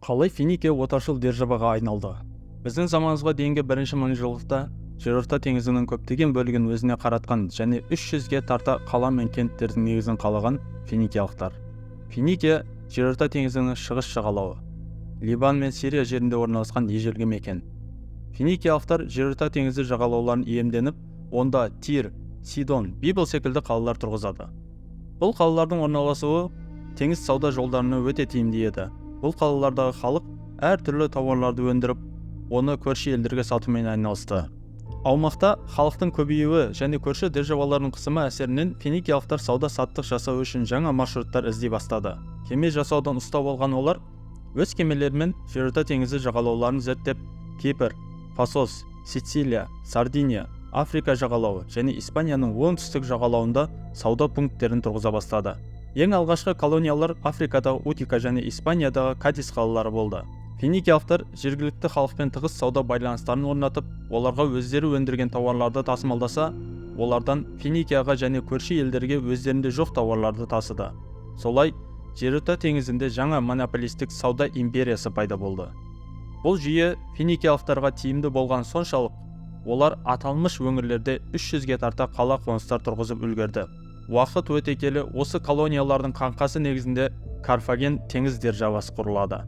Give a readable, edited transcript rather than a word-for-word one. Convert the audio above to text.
Қалай Финикия отаршыл державаға айналды? Біздің заманымызға дейінгі бірінші мыңжылдықта жерорта теңізінің көптеген бөлігін өзіне қаратқан және 300-ге тарта қала мен кенттердің негізін қалаған финикиялықтар. Финикия жерорта теңізінің шығыс жағалауы, Ливан мен Сирия жерінде орналасқан ежелгі мекен. Финикиялықтар жерорта теңізі жағалауларын иемденіп, онда Тир, Сидон, Библ секілді қалалар тұрғызады. Бұл қалалардың орналасуы теңіз сауда жолдарына өте тиімді еді. Бұл қалалардағы халық әр түрлі тауарларды өндіріп, оны көрші елдерге сатумен айналысты. Аумақта халықтың көбеюі және көрші державалардың қысымы әсерінен финикиялықтар сауда-саттық жасау үшін жаңа маршруттар іздей бастады. Кеме жасаудан ұста болған олар өз кемелерімен жерорта теңізі жағалауларын зерттеп, Кипр, Фасос, Сицилия, Сардиния, Африка жағалауы және Испанияның оңтүстік жағалауында сауда пункттерін тұрғыза бастады. Ең алғашқы колониялар Африкадағы Утика және Испаниядағы Кадис қалалары болды. Финикиялықтар жергілікті халықпен тығыз сауда байланыстарын орнатып, оларға өздері өндірген тауарларды тасымалдаса, олардан Финикияға және көрші елдерге өздерінде жоқ тауарларды тасыды. Солай, жерорта теңізінде жаңа монополистік сауда империясы пайда болды. Бұл жүйе финикиялықтарға тиімді болған соншалық, олар аталмыш өңірлерде 300-ге тарта қала қоныстар тұрғызып үлгерді. Уақыт өте келе осы колониялардың қаңқасы негізінде Карфаген теңіз державасы құрылады.